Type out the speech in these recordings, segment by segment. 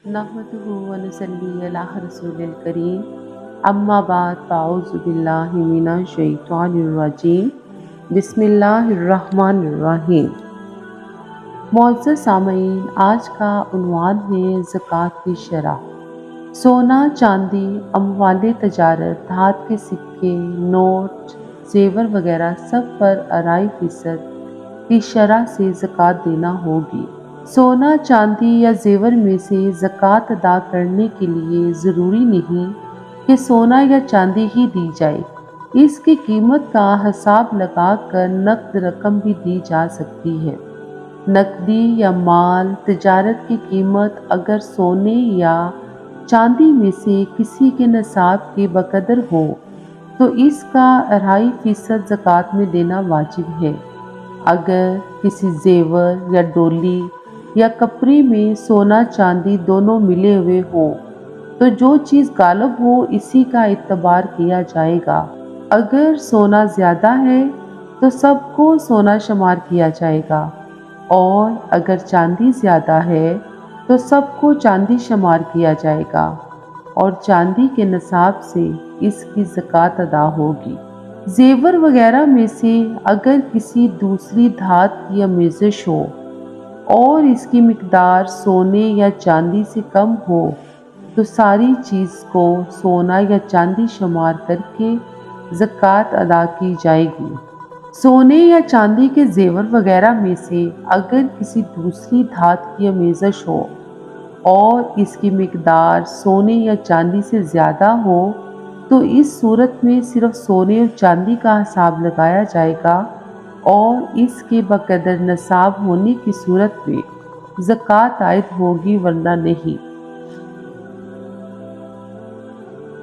नहमदुहु व नुसल्ली अला रसूलिल करीम अम्मा बाद फ़अऊज़ु बिल्लाहि मिनश शैतानिर रजीम बिस्मिल्लाहिर रहमानिर रहीम। मुअज़्ज़ज़ सामईन, आज का उन्वान है ज़कात की शरह। सोना, चांदी, अमवाले तजारत, धात के सिक्के, नोट, जेवर वगैरह सब पर 2.5% की शरह से ज़कात देना होगी। सोना, चांदी या जेवर में से ज़कात अदा करने के लिए ज़रूरी नहीं कि सोना या चांदी ही दी जाए। इसकी कीमत का हिसाब लगाकर नकद रकम भी दी जा सकती है। नकदी या माल तिजारत की कीमत अगर सोने या चांदी में से किसी के निसाब के बकदर हो तो इसका 2.5% ज़कात में देना वाजिब है। अगर किसी जेवर या डोली या कपड़े में सोना चांदी दोनों मिले हुए हों तो जो चीज़ गालिब हो इसी का इत्तबार किया जाएगा। अगर सोना ज़्यादा है तो सबको सोना शुमार किया जाएगा, और अगर चांदी ज़्यादा है तो सबको चांदी शुमार किया जाएगा और चांदी के निसाब से इसकी ज़कात अदा होगी। जेवर वगैरह में से अगर किसी दूसरी धात की आमेज़श हो और इसकी मिकदार सोने या चांदी से कम हो तो सारी चीज़ को सोना या चांदी शुमार करके ज़कात अदा की जाएगी। सोने या चांदी के जेवर वगैरह में से अगर किसी दूसरी धात की आमेज़श हो और इसकी मिकदार सोने या चांदी से ज़्यादा हो तो इस सूरत में सिर्फ सोने और चांदी का हिसाब लगाया जाएगा और इसके बकदर नसाब होने की सूरत में ज़कात आयद होगी, वरना नहीं।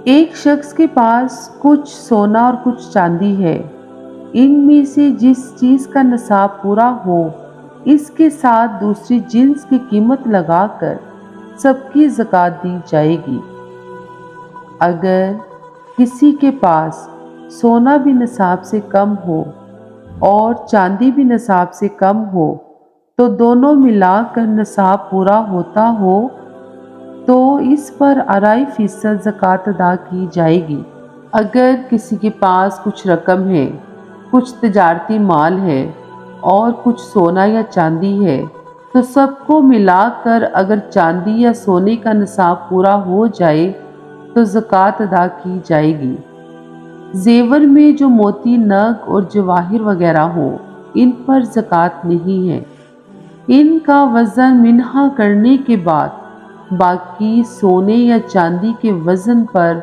एक शख्स के पास कुछ सोना और कुछ चांदी है। इनमें से जिस चीज़ का निसाब पूरा हो इसके साथ दूसरी जिन्स की कीमत लगाकर सबकी ज़कात दी जाएगी। अगर किसी के पास सोना भी निसाब से कम हो और चांदी भी निसाब से कम हो तो दोनों मिलाकर निसाब पूरा होता हो तो इस पर 2.5% ज़कात अदा की जाएगी। अगर किसी के पास कुछ रकम है, कुछ तिजारती माल है और कुछ सोना या चांदी है तो सबको मिलाकर अगर चांदी या सोने का निसाब पूरा हो जाए तो ज़कात अदा की जाएगी। जेवर में जो मोती, नग और जवाहिर वगैरह हो इन पर ज़कात नहीं है। इनका वज़न मिन्हा करने के बाद बाकी सोने या चांदी के वज़न पर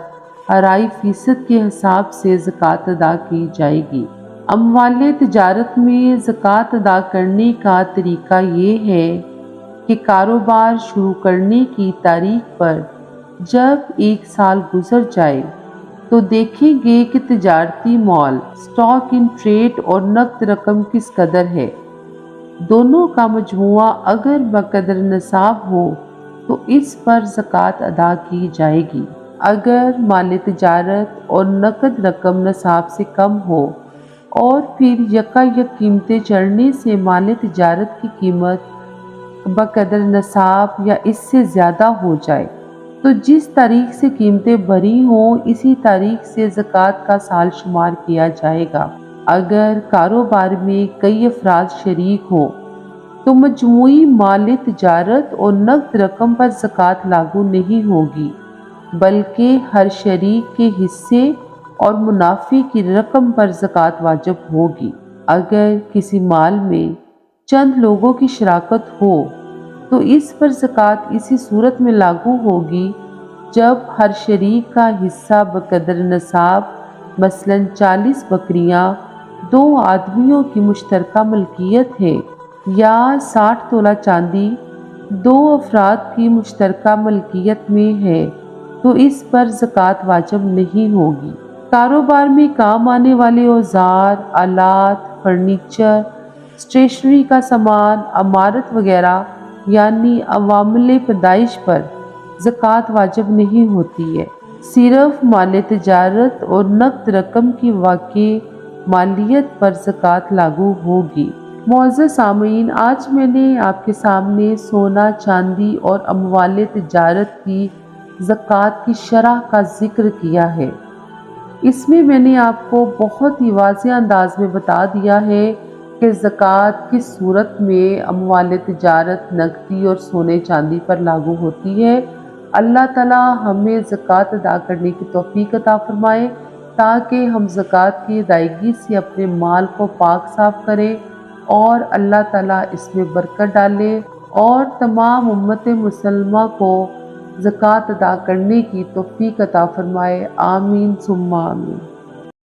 2.5% के हिसाब से ज़कात अदा की जाएगी। अमवाले तिजारत में ज़कात अदा करने का तरीका ये है कि कारोबार शुरू करने की तारीख पर जब 1 साल गुजर जाए तो देखेंगे कि तिजारती माल, स्टॉक इन ट्रेड और नकद रकम किस कदर है। दोनों का मजमुआ अगर बकदर निसाब हो तो इस पर ज़कात अदा की जाएगी। अगर माल तिजारत और नकद रकम निसाब से कम हो और फिर यकायक कीमतें चढ़ने से माल तिजारत की कीमत बकदर निसाब या इससे ज़्यादा हो जाए तो जिस तारीख से कीमतें भरी हों इसी तारीख से ज़कात का साल शुमार किया जाएगा। अगर कारोबार में कई अफराद शरीक हों तो मजमूई माल तिजारत और नकद रकम पर ज़कात लागू नहीं होगी, बल्कि हर शरीक के हिस्से और मुनाफे की रकम पर ज़कात वाजिब होगी। अगर किसी माल में चंद लोगों की शराकत हो तो इस पर ज़कात इसी सूरत में लागू होगी जब हर शरीक का हिस्सा बकदर निसाब, मसलन 40 बकरियां 2 आदमियों की मुश्तरका मलकियत है या 60 तोला चांदी 2 अफराद की मुश्तरका मलकियत में है तो इस पर ज़कात वाजिब नहीं होगी। कारोबार में काम आने वाले औजार, आलात, फर्नीचर, स्टेशनरी का सामान, अमारत वगैरह यानी अवामिल पैदाइश पर ज़कात वाजिब नहीं होती है। सिर्फ माल तिजारत और नकद रकम की वाक़ई मालियत पर ज़कात लागू होगी। معزز سامعین، آج میں نے آپ کے سامنے سونا، چاندی اور اموال تجارت کی زکوٰۃ کی شرح کا ذکر کیا ہے۔ اس میں نے آپ کو بہت ہی واضح انداز میں بتا دیا ہے کہ زکوٰۃ کس صورت میں اموال تجارت، نقدی اور سونے چاندی پر لاگو ہوتی ہے۔ اللہ تعالیٰ ہمیں زکوٰۃ ادا کرنے کی توفیق عطا فرمائے تاکہ ہم زکوٰۃ کی ادائیگی سے اپنے مال کو پاک صاف کریں اور اللہ تعالیٰ اس میں برکت ڈالے اور تمام امت مسلمہ کو زکوٰۃ ادا کرنے کی توفیق عطا فرمائے۔ آمین ثم آمین۔